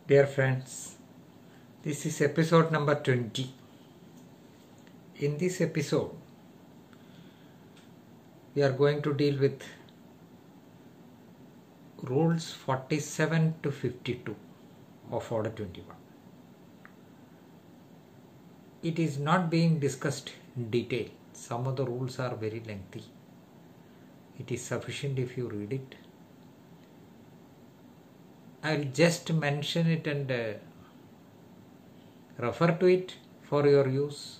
Dear friends, this is episode number 20. In this episode, we are going to deal with rules 47 to 52 of Order 21. It is not being discussed in detail. Some of the rules are very lengthy. It is sufficient if you read it. I will just mention it and refer to it for your use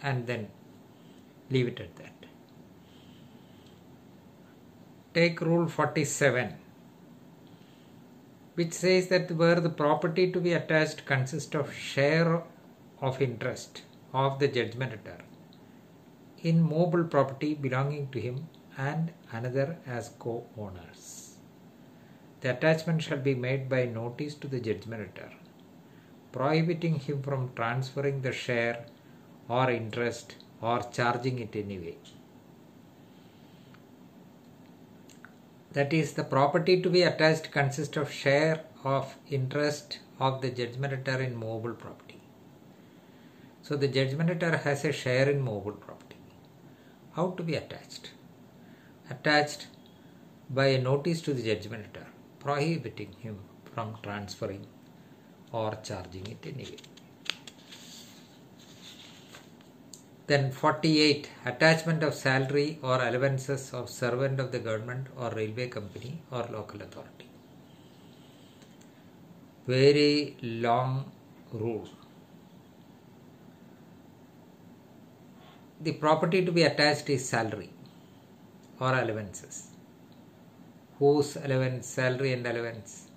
and then leave it at that. Take rule 47, which says that where the property to be attached consists of share of interest of the judgmentator in movable property belonging to him and another as co-owners. The attachment shall be made by notice to the judgmentator, prohibiting him from transferring the share or interest or charging it anyway. That is, the property to be attached consists of share of interest of the judgmentator in movable property. So the judgmentator has a share in movable property. How to be attached? Attached by a notice to the judgmentator, prohibiting him from transferring or charging it anyway. Then 48. Attachment of salary or allowances of servant of the government or railway company or local authority. Very long rule. The property to be attached is salary or allowances. Whose allowance, salary and allowance?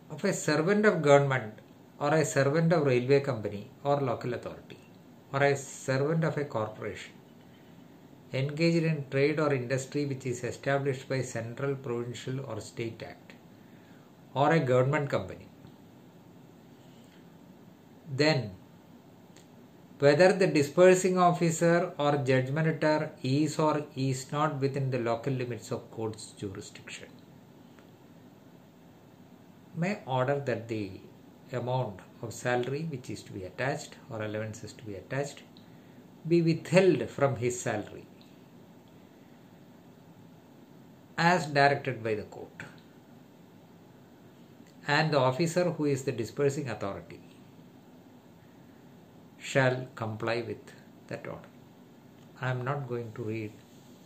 Of a servant of government or a servant of railway company or local authority or a servant of a corporation engaged in trade or industry which is established by central, provincial or state act or a government company. Then whether the disbursing officer or judgmentator is or is not within the local limits of court's jurisdiction, may order that the amount of salary which is to be attached or allowances to be attached be withheld from his salary as directed by the court, and the officer who is the disbursing authority shall comply with that order. I am not going to read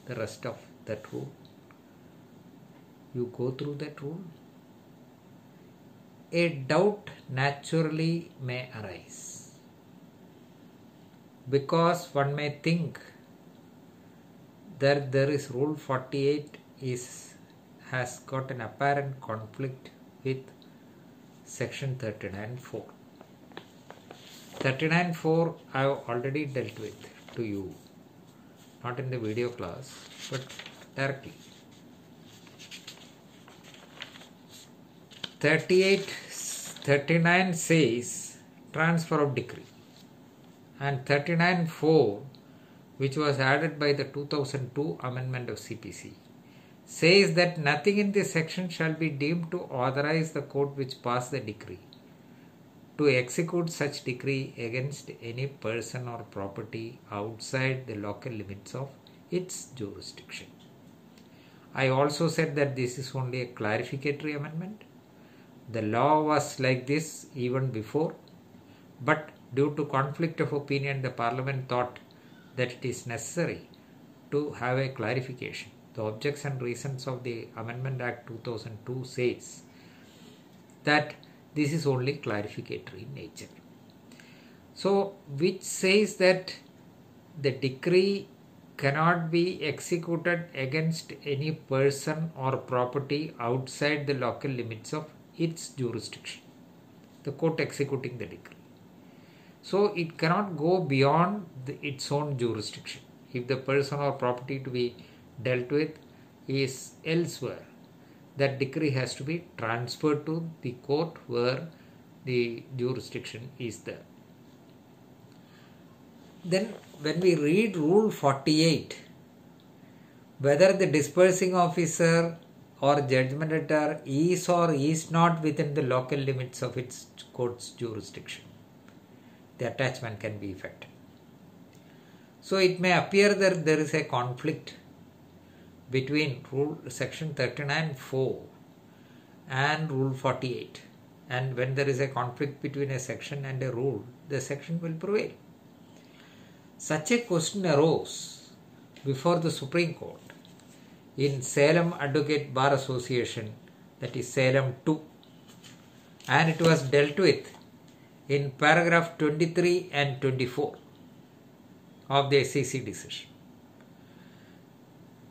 the rest of that rule. You go through that rule. A doubt naturally may arise, because one may think that there is rule 48 has got an apparent conflict with section 39.4. 39.4 I have already dealt with to you, not in the video class but directly. 39 says transfer of decree, and 39.4, which was added by the 2002 amendment of CPC, says that nothing in this section shall be deemed to authorize the court which passed the decree to execute such decree against any person or property outside the local limits of its jurisdiction. I also said that this is only a clarificatory amendment. The law was like this even before, but due to conflict of opinion, the Parliament thought that it is necessary to have a clarification. The objects and reasons of the Amendment Act 2002 says that this is only clarificatory in nature. So, which says that the decree cannot be executed against any person or property outside the local limits of its jurisdiction, the court executing the decree. So, it cannot go beyond its own jurisdiction. If the person or property to be dealt with is elsewhere, that decree has to be transferred to the court where the jurisdiction is there. Then when we read rule 48, whether the disbursing officer or judgment debtor is or is not within the local limits of its court's jurisdiction, the attachment can be effected. So it may appear that there is a conflict between section 39(4) and rule 48, and when there is a conflict between a section and a rule, the section will prevail. Such a question arose before the Supreme Court in Salem Advocate Bar Association, that is Salem 2, and it was dealt with in paragraph 23 and 24 of the SEC decision.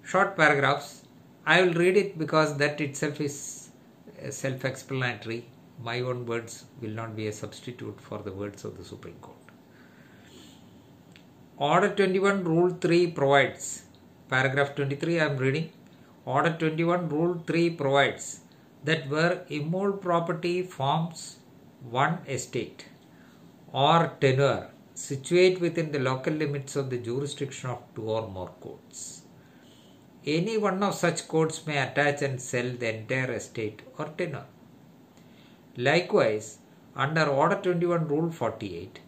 Short paragraphs. I will read it because that itself is self-explanatory. My own words will not be a substitute for the words of the Supreme Court. Order 21 Rule 3 provides, paragraph 23 I am reading, Order 21 Rule 3 provides that where immovable property forms one estate or tenure situate within the local limits of the jurisdiction of two or more courts, any one of such courts may attach and sell the entire estate or tenure. Likewise, under Order 21 Rule 48,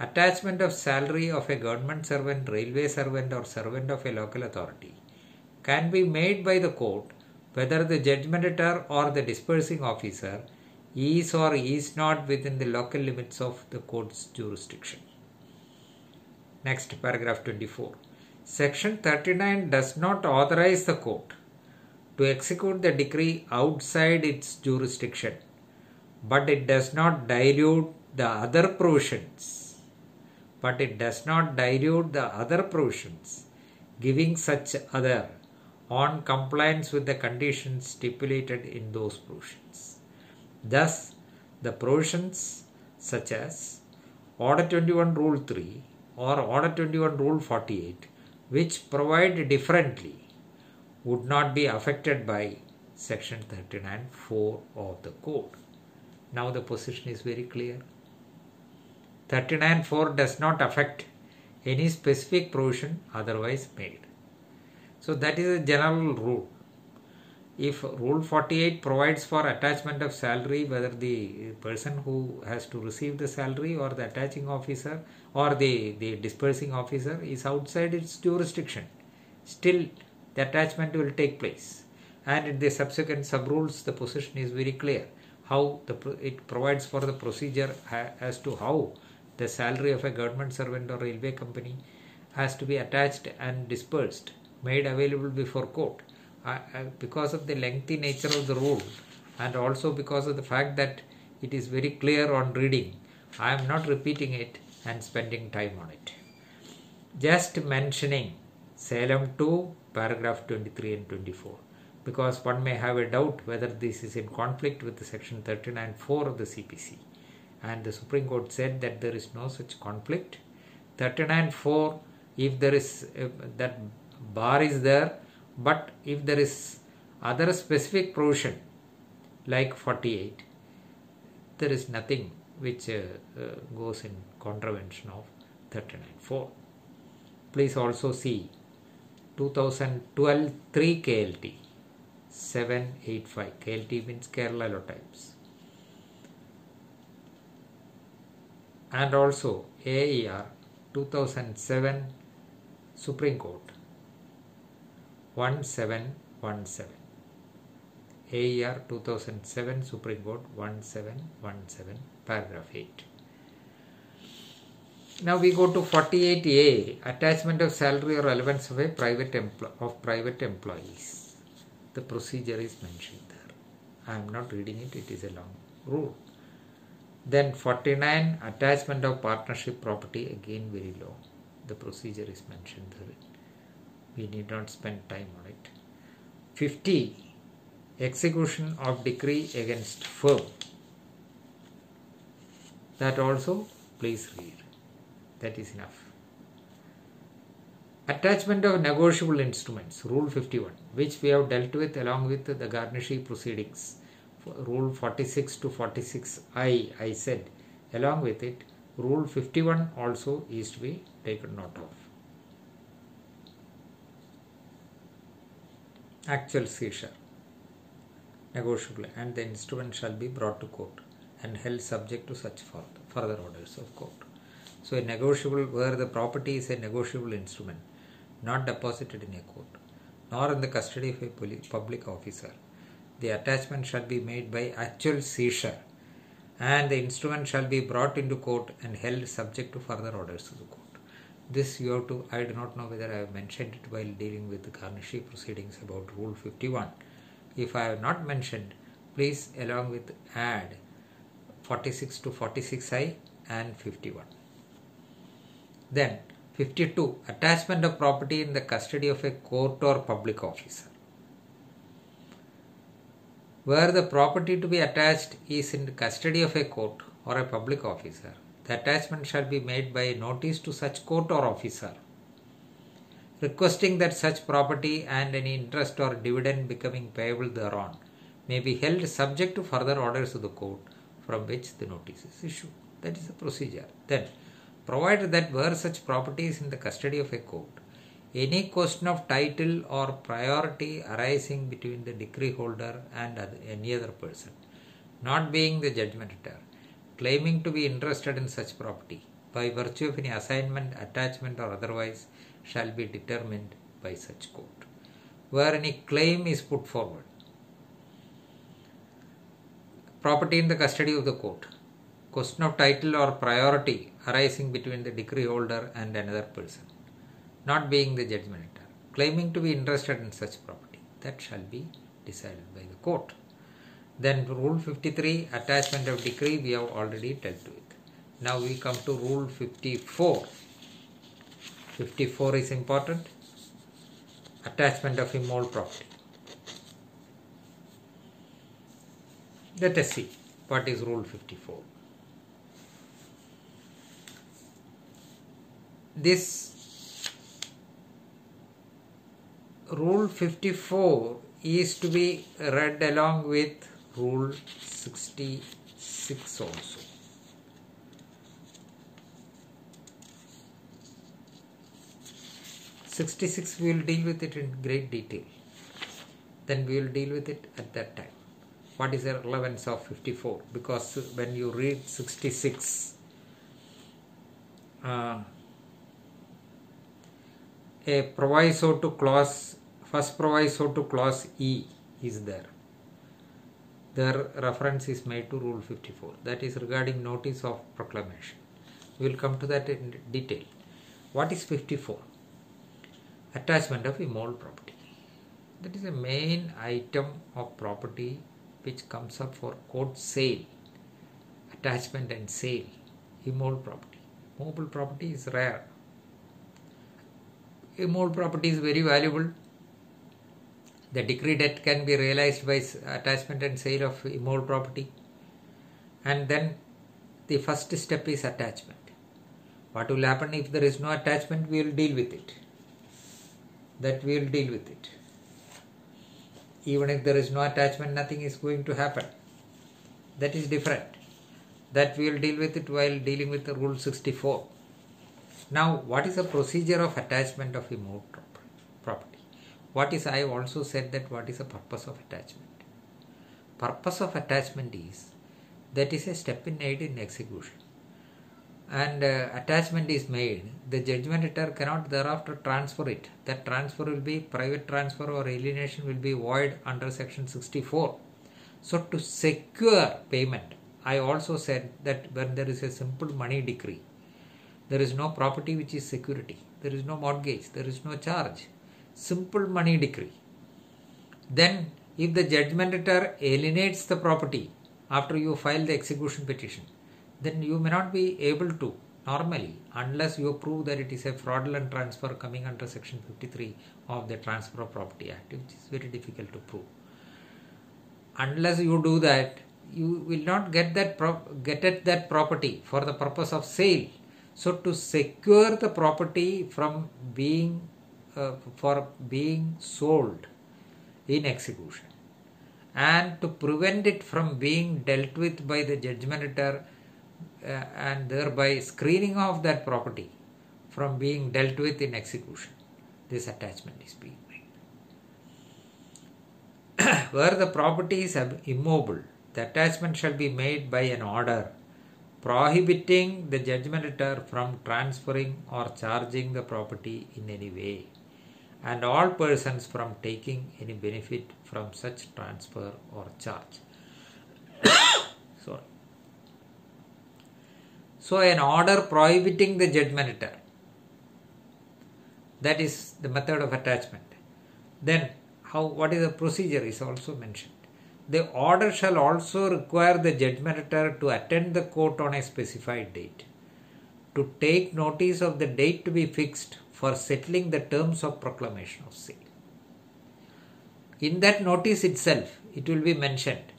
attachment of salary of a government servant, railway servant or servant of a local authority can be made by the court whether the judgment debtor or the disbursing officer is or is not within the local limits of the court's jurisdiction. Next, paragraph 24. Section 39 does not authorize the court to execute the decree outside its jurisdiction, but it does not dilute the other provisions. Giving such other on compliance with the conditions stipulated in those provisions. Thus, the provisions such as Order 21 Rule 3 or Order 21 Rule 48, which provide differently, would not be affected by Section 39(4) of the Code. Now the position is very clear. 39(4) does not affect any specific provision otherwise made. So that is a general rule. If Rule 48 provides for attachment of salary, whether the person who has to receive the salary or the attaching officer or the disbursing officer is outside its jurisdiction, still the attachment will take place. And in the subsequent sub-rules, the position is very clear. How it provides for the procedure as to how the salary of a government servant or railway company has to be attached and disbursed, made available before court. Because of the lengthy nature of the rule and also because of the fact that it is very clear on reading, I am not repeating it and spending time on it. Just mentioning Salem 2, paragraph 23 and 24, because one may have a doubt whether this is in conflict with the section 39(4) of the CPC. And the Supreme Court said that there is no such conflict. 39(4), if there is that bar is there, but if there is other specific provision like 48, there is nothing which goes in contravention of 39(4). Please also see 2012 3 KLT 785. KLT means Kerala Law Times. And also AIR 2007 Supreme Court 1717. AIR 2007 Supreme Court 1717, paragraph 8. Now we go to 48A, attachment of salary or allowance of a private employees. The procedure is mentioned there. I am not reading it, it is a long rule. Then 49, attachment of partnership property, again very long. The procedure is mentioned there. We need not spend time on it. 50, execution of decree against firm. That also please read. That is enough. Attachment of negotiable instruments, Rule 51, which we have dealt with along with the garnishee proceedings. Rule 46 to 46I, I said, along with it, Rule 51 also is to be taken note of. Actual seizure. negotiable, and the instrument shall be brought to court and held subject to such further orders of court. So a negotiable, where the property is a negotiable instrument, not deposited in a court, nor in the custody of a public officer, the attachment shall be made by actual seizure, and the instrument shall be brought into court and held subject to further orders of the court. This you have to, I do not know whether I have mentioned it while dealing with the garnishee proceedings about Rule 51. If I have not mentioned, please along with add 46 to 46I and 51. Then 52. Attachment of property in the custody of a court or public officer. Where the property to be attached is in the custody of a court or a public officer, the attachment shall be made by notice to such court or officer, requesting that such property and any interest or dividend becoming payable thereon may be held subject to further orders of the court from which the notice is issued. That is the procedure. Then, provided that where such property is in the custody of a court, any question of title or priority arising between the decree holder and any other person, not being the judgmentator, claiming to be interested in such property by virtue of any assignment, attachment or otherwise, shall be determined by such court. Where any claim is put forward, property in the custody of the court, question of title or priority arising between the decree holder and another person, not being the judgmentator, claiming to be interested in such property, that shall be decided by the court. Then Rule 53, attachment of decree, we have already dealt with. Now we come to Rule 54. 54 is important. Attachment of immovable property. Let us see what is Rule 54. This Rule 54 is to be read along with Rule 66 also. We will deal with it in great detail. Then we will deal with it at that time. What is the relevance of 54? Because when you read 66, a proviso to clause, first proviso to clause E is there. Their reference is made to Rule 54. That is regarding notice of proclamation. We will come to that in detail. What is 54? Attachment of immovable property. That is a main item of property which comes up for court sale. Attachment and sale. Immovable property. Movable property is rare. Immovable property is very valuable. The decree debt can be realized by attachment and sale of immovable property. And then the first step is attachment. What will happen if there is no attachment? We will deal with it. That we will deal with it. Even if there is no attachment, nothing is going to happen. That is different. That we will deal with it while dealing with the Rule 64. Now, what is the procedure of attachment of immovable property? What is, I have also said that what is the purpose of attachment? Purpose of attachment is, that is a step in aid in execution. And attachment is made, the judgmentator cannot thereafter transfer it. That transfer will be private transfer or alienation will be void under section 64. So to secure payment, I also said that when there is a simple money decree, there is no property which is security, there is no mortgage, there is no charge, simple money decree. Then if the judgmentator alienates the property after you file the execution petition, then you may not be able to normally, unless you prove that it is a fraudulent transfer coming under section 53 of the Transfer of Property Act, which is very difficult to prove. Unless you do that, you will not get at that property for the purpose of sale. So to secure the property from being sold in execution, and to prevent it from being dealt with by the judgmentator, and thereby screening off that property from being dealt with in execution, this attachment is being made. where the property is immobile, the attachment shall be made by an order prohibiting the judgmentator from transferring or charging the property in any way, and all persons from taking any benefit from such transfer or charge. Sorry. So an order prohibiting the judgmentator, that is the method of attachment. Then what is the procedure is also mentioned. The order shall also require the judgmentator to attend the court on a specified date, to take notice of the date to be fixed for settling the terms of proclamation of sale. In that notice itself, it will be mentioned,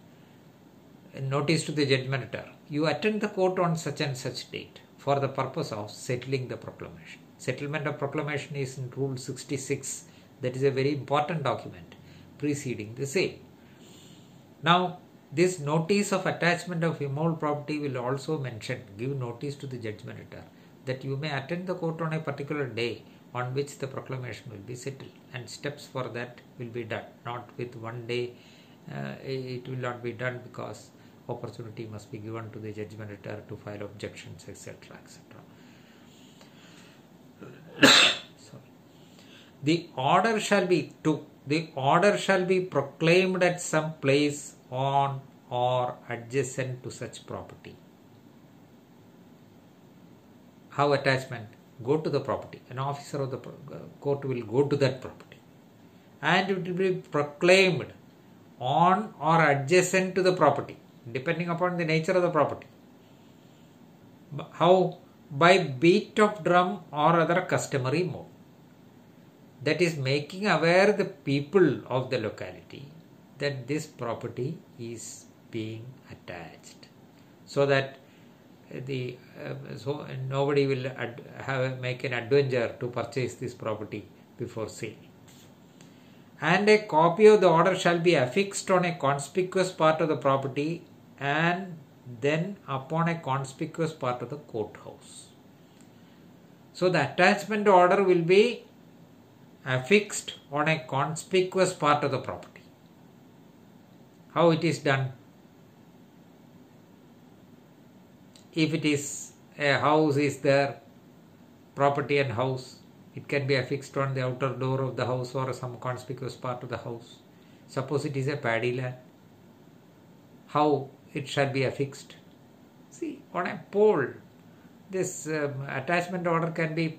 notice to the judgmentator, you attend the court on such and such date for the purpose of settling the proclamation. Settlement of proclamation is in Rule 66. That is a very important document preceding the sale. Now, this notice of attachment of immobile property will also mention, give notice to the judgmentator that you may attend the court on a particular day on which the proclamation will be settled, and steps for that will be done. Not with one day, it will not be done, because opportunity must be given to the judgmentator to file objections, etc., etc. The order shall be proclaimed at some place on or adjacent to such property. How attachment? Go to the property. An officer of the court will go to that property, and it will be proclaimed on or adjacent to the property, depending upon the nature of the property. How? By beat of drum or other customary mode. That is making aware the people of the locality that this property is being attached, so that so nobody will make an adventure to purchase this property before sale. And a copy of the order shall be affixed on a conspicuous part of the property, and then upon a conspicuous part of the courthouse. So the attachment order will be affixed on a conspicuous part of the property. How it is done? If it is a house is there, property and house, it can be affixed on the outer door of the house or some conspicuous part of the house. Suppose it is a paddy land, how it shall be affixed? See, on a pole, this attachment order can be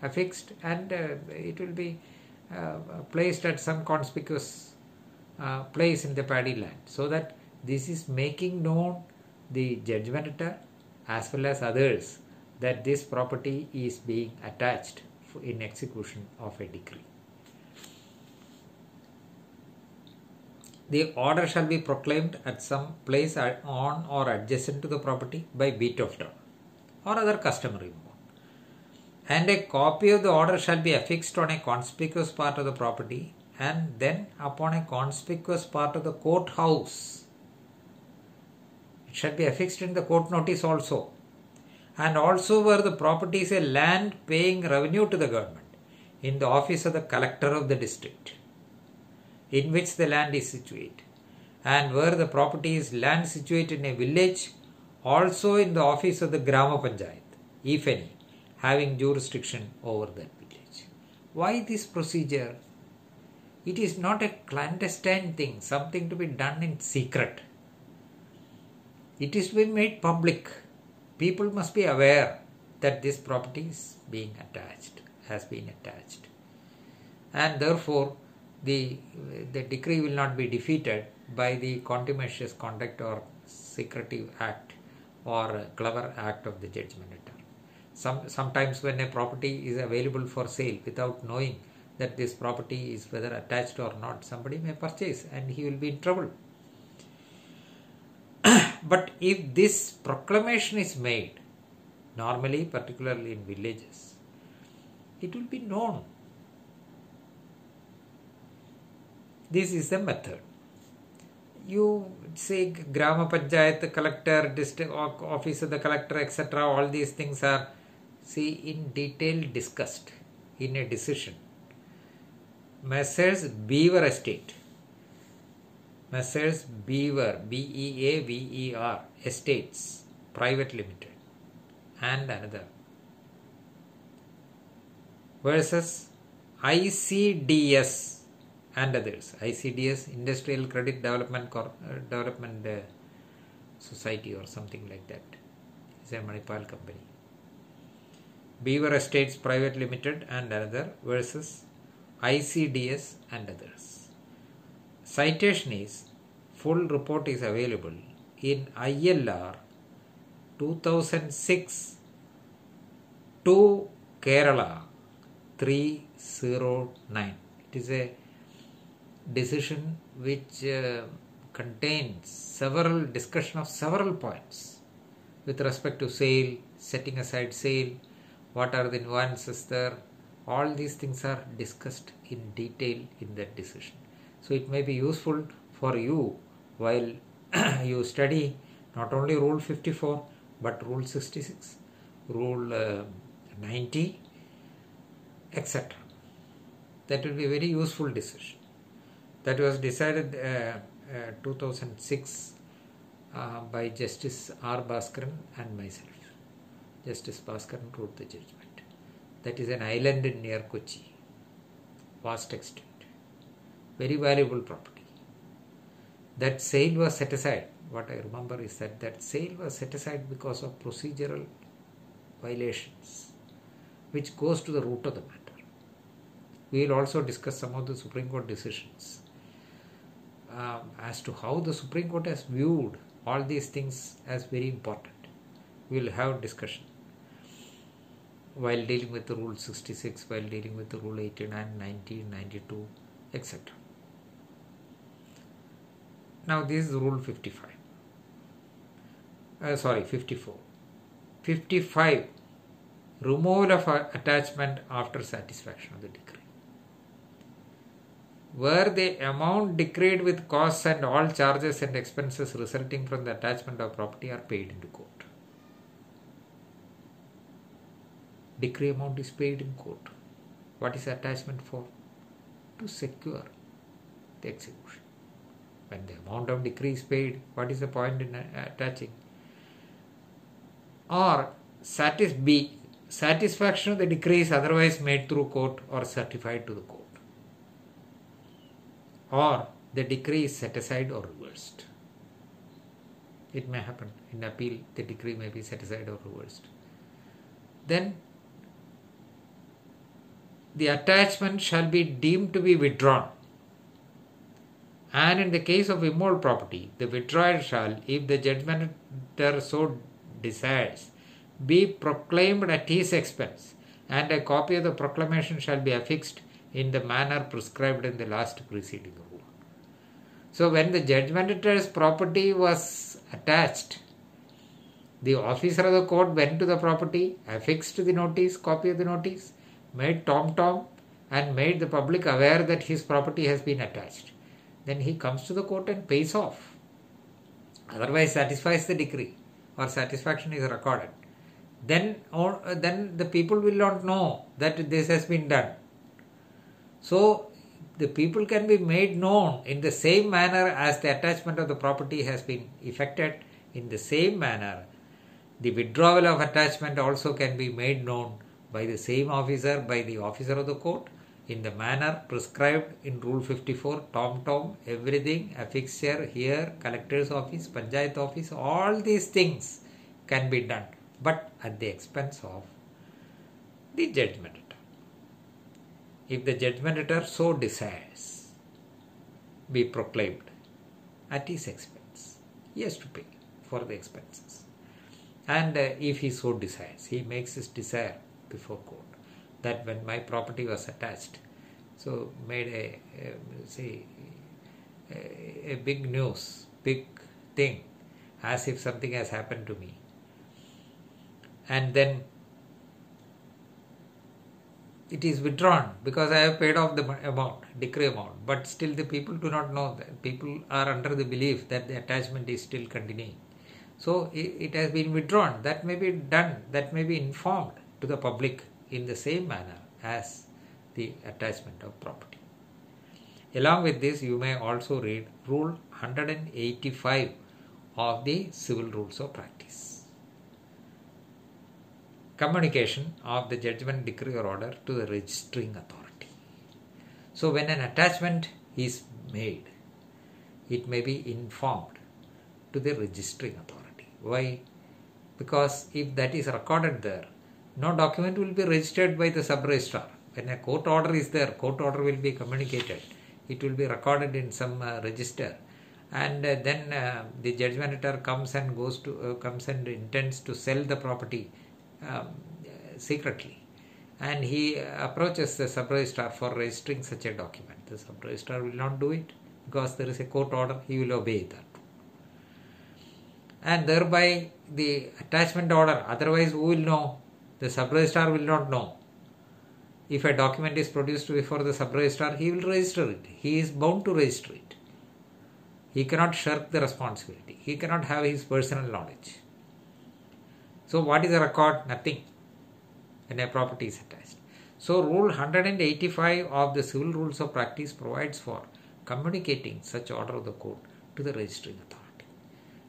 affixed, and it will be placed at some conspicuous place in the paddy land, so that this is making known the judgmentator as well as others that this property is being attached in execution of a decree. The order shall be proclaimed at some place on or adjacent to the property by beat of drum or other customary mode. And a copy of the order shall be affixed on a conspicuous part of the property, and then upon a conspicuous part of the courthouse. It shall be affixed in the court notice also, and also where the property is a land paying revenue to the government, in the office of the collector of the district in which the land is situated, and where the property is land situated in a village, also in the office of the Grama Panchayat, if any, having jurisdiction over that village. Why this procedure? It is not a clandestine thing, something to be done in secret. It is to be made public. People must be aware that this property is being attached, has been attached. And therefore, the decree will not be defeated by the contumacious conduct or secretive act or clever act of the judgmentator. Sometimes when a property is available for sale without knowing that this property is whether attached or not, somebody may purchase and he will be in trouble. But if this proclamation is made, normally, particularly in villages, it will be known. This is the method. You say Grama Panchayat, collector, district office of the collector, etc. All these things are in detail discussed in a decision. Messrs. Beaver Estate, Messrs. Beaver, Beaver Estates Private Limited and another versus ICDS and others. ICDS, Industrial Credit Development Society or something like that. It's a Manipal company. Beaver Estates Private Limited and another versus ICDS and others. Citation is, full report is available in ILR 2006 to Kerala 309. It is a decision which contains several discussion of several points with respect to sale, setting aside sale, what are the nuances there. All these things are discussed in detail in that decision. So it may be useful for you while you study not only Rule 54 but Rule 66, Rule 90, etc. That will be a very useful decision. That was decided 2006 by Justice R. Bhaskaran and myself. Justice Bhaskaran wrote the judgment. That is an island near Kochi, vast extent, very valuable property. That sale was set aside. What I remember is that sale was set aside because of procedural violations, which goes to the root of the matter. We will also discuss some of the Supreme Court decisions as to how the Supreme Court has viewed all these things as very important. We will have discussion while dealing with the Rule 66, while dealing with the Rule 89, 90, 92, etc. Now this is Rule 55. 54. 55. Removal of attachment after satisfaction of the decree. Where the amount decreed with costs and all charges and expenses resulting from the attachment of property are paid into court. Decree amount is paid in court. What is attachment for? To secure the execution. When the amount of decree is paid, what is the point in attaching? Or satisfaction of the decree is otherwise made through court or certified to the court. Or the decree is set aside or reversed. It may happen. In appeal, the decree may be set aside or reversed. Then the attachment shall be deemed to be withdrawn. And in the case of immovable property, the withdrawal shall, if the judgmenter so desires, be proclaimed at his expense, and a copy of the proclamation shall be affixed in the manner prescribed in the last preceding rule. So when the judgmenter's property was attached, the officer of the court went to the property, affixed the notice, copy of the notice, made tom-tom and made the public aware that his property has been attached. Then he comes to the court and pays off. Otherwise satisfies the decree or satisfaction is recorded. Then the people will not know that this has been done. So the people can be made known in the same manner as the attachment of the property has been effected. In the same manner, the withdrawal of attachment also can be made known by the same officer, by the officer of the court, in the manner prescribed in Rule 54, tom-tom, everything, affixture here, collector's office, panchayat office, all these things can be done, but at the expense of the judgment. If the judgment so desires, be proclaimed at his expense. He has to pay for the expenses. And if he so desires, he makes his desire before court that when my property was attached, so made a big news, big thing, as if something has happened to me. And then it is withdrawn because I have paid off the amount, decree amount, but still the people do not know that. People are under the belief that the attachment is still continuing. So it has been withdrawn. That may be done, that may be informed to the public in the same manner as the attachment of property. Along with this, you may also read Rule 185 of the Civil Rules of Practice. Communication of the judgment, decree or order to the registering authority. So when an attachment is made, it may be informed to the registering authority. Why? Because if that is recorded there, no document will be registered by the sub-registrar. When a court order is there, court order will be communicated. It will be recorded in some register, and then the judgmentator comes and comes and intends to sell the property secretly, and he approaches the sub-registrar for registering such a document. The sub-registrar will not do it because there is a court order. He will obey that, and thereby the attachment order. Otherwise, who will know? The sub-registrar will not know. If a document is produced before the sub-registrar, he will register it. He is bound to register it. He cannot shirk the responsibility. He cannot have his personal knowledge. So what is a record? Nothing when a property is attached. So Rule 185 of the Civil Rules of Practice provides for communicating such order of the court to the registering authority.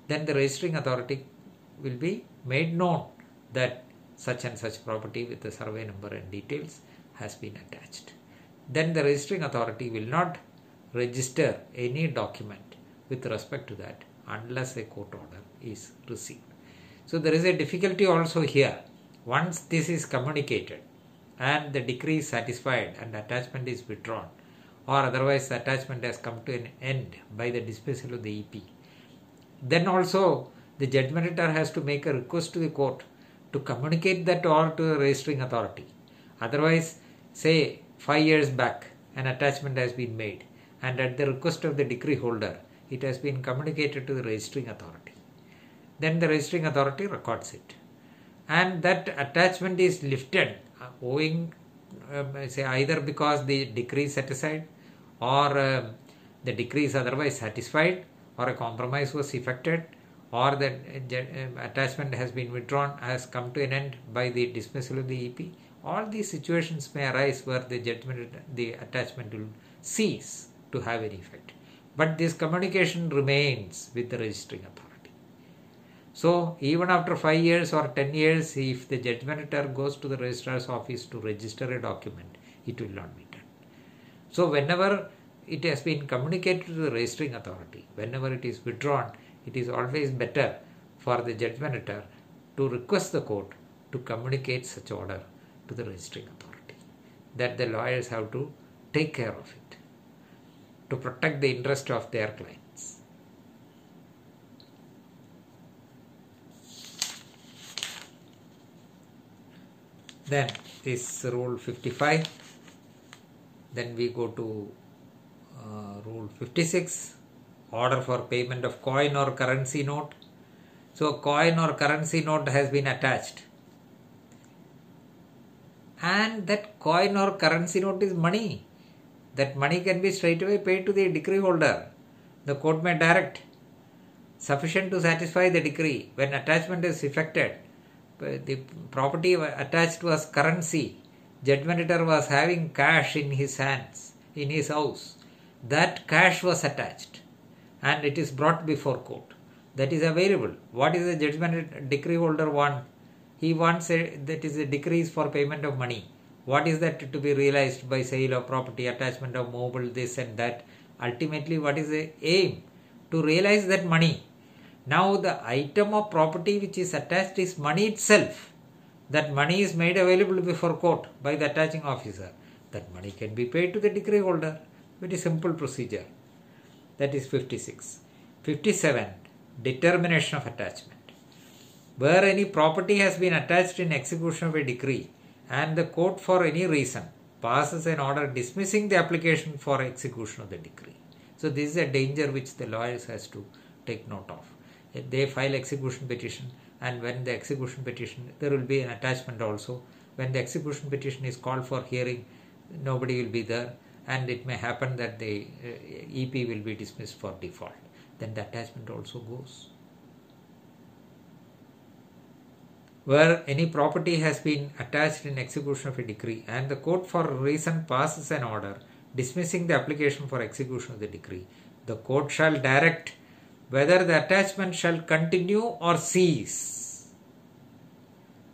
Then the registering authority will be made known that such and such property with the survey number and details has been attached. Then the registering authority will not register any document with respect to that unless a court order is received. So there is a difficulty also here. Once this is communicated and the decree is satisfied and attachment is withdrawn, or otherwise the attachment has come to an end by the dismissal of the EP, then also the judgmentator has to make a request to the court to communicate that order to the registering authority. Otherwise, say 5 years back an attachment has been made, and at the request of the decree holder it has been communicated to the registering authority. Then the registering authority records it, and that attachment is lifted owing say either because the decree is set aside, or the decree is otherwise satisfied, or a compromise was effected, or the attachment has been withdrawn, has come to an end by the dismissal of the EP. All these situations may arise where the attachment will cease to have any effect. But this communication remains with the registering authority. So even after 5 years or 10 years, if the judgmentator goes to the registrar's office to register a document, it will not be done. So whenever it has been communicated to the registering authority, whenever it is withdrawn, it is always better for the judgmentator to request the court to communicate such order to the registering authority. That the lawyers have to take care of it to protect the interest of their clients. Then is Rule 55. Then we go to Rule 56. Order for payment of coin or currency note. So coin or currency note has been attached, and that coin or currency note is money. That money can be straight away paid to the decree holder. The court may direct sufficient to satisfy the decree. When attachment is effected, the property attached was currency. Judgmentator was having cash in his hands, in his house. That cash was attached, and it is brought before court. That is available. What is the judgment decree holder want? He wants that is a decrees for payment of money. What is that to be realized by sale of property, attachment of mobile, this and that? Ultimately, what is the aim? To realize that money. Now the item of property which is attached is money itself. That money is made available before court by the attaching officer. That money can be paid to the decree holder. Very simple procedure. That is 56. 57. Determination of attachment. Where any property has been attached in execution of a decree and the court for any reason passes an order dismissing the application for execution of the decree. So this is a danger which the lawyers has to take note of. They file execution petition, and when the execution petition, there will be an attachment also. When the execution petition is called for hearing, nobody will be there, and it may happen that the EP will be dismissed for default. Then the attachment also goes. Where any property has been attached in execution of a decree and the court for a reason passes an order dismissing the application for execution of the decree, the court shall direct whether the attachment shall continue or cease,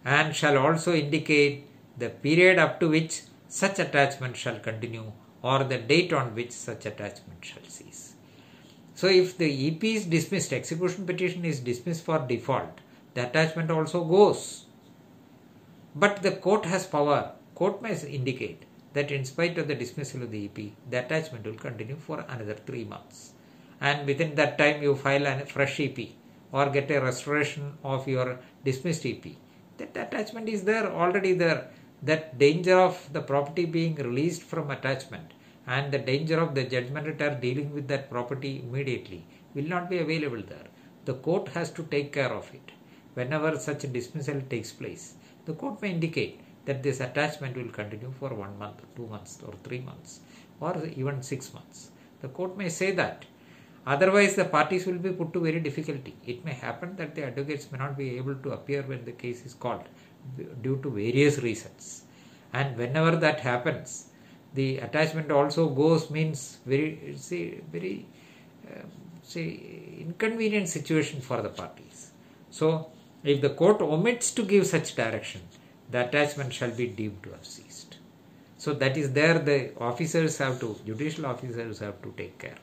and shall also indicate the period up to which such attachment shall continue or the date on which such attachment shall cease. So if the EP is dismissed, execution petition is dismissed for default, the attachment also goes. But the court has power. Court may indicate that in spite of the dismissal of the EP, the attachment will continue for another 3 months. And within that time you file a fresh EP or get a restoration of your dismissed EP. That attachment is there, already there. That danger of the property being released from attachment and the danger of the judgment dealing with that property immediately will not be available there. The court has to take care of it. Whenever such a dismissal takes place, the court may indicate that this attachment will continue for 1 month, 2 months or 3 months or even 6 months. The court may say that. Otherwise the parties will be put to very difficulty. It may happen that the advocates may not be able to appear when the case is called due to various reasons. And whenever that happens, the attachment also goes means very inconvenient situation for the parties. So if the court omits to give such direction, the attachment shall be deemed to have ceased. So that is there the judicial officers have to take care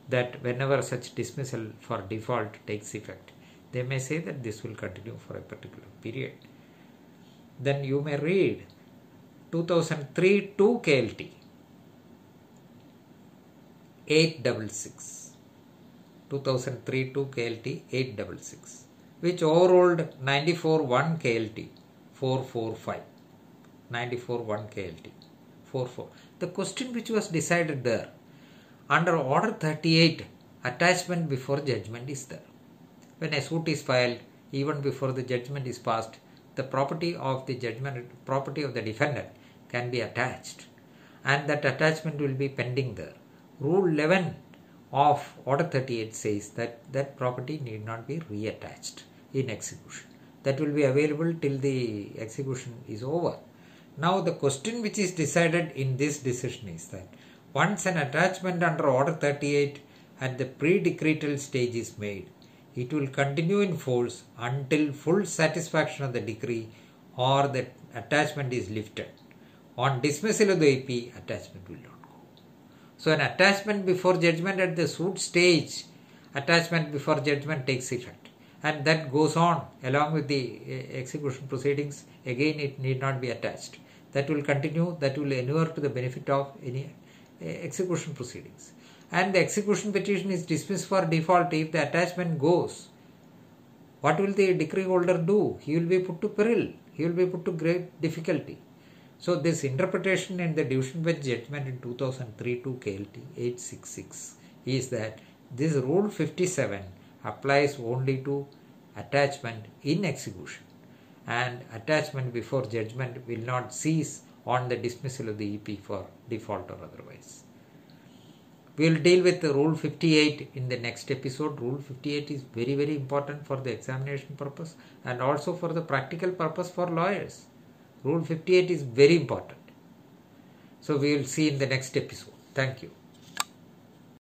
that whenever such dismissal for default takes effect, they may say that this will continue for a particular period. Then you may read 2003 2 KLT 866, 2003 2 KLT 866, which overruled 94-1 KLT 445, 94-1 KLT 44. The question which was decided there, under Order 38, attachment before judgment is there. When a suit is filed, even before the judgment is passed, the property of the defendant can be attached, and that attachment will be pending there. Rule 11 of Order 38 says that that property need not be reattached in execution. That will be available till the execution is over. Now the question which is decided in this decision is that once an attachment under Order 38 at the pre-decretal stage is made, it will continue in force until full satisfaction of the decree or the attachment is lifted. On dismissal of the AP, attachment will not go. So an attachment before judgment at the suit stage, attachment before judgment takes effect, and that goes on along with the execution proceedings. Again, it need not be attached. That will continue, that will inure to the benefit of any execution proceedings. And the execution petition is dismissed for default. If the attachment goes, what will the decree holder do? He will be put to peril. He will be put to great difficulty. So this interpretation in the division bench judgment in 2003 to KLT 866 is that this Rule 57 applies only to attachment in execution, and attachment before judgment will not cease on the dismissal of the EP for default or otherwise. We will deal with the Rule 58 in the next episode. Rule 58 is very, very important for the examination purpose and also for the practical purpose for lawyers. Rule 58 is very important. So we will see in the next episode. Thank you.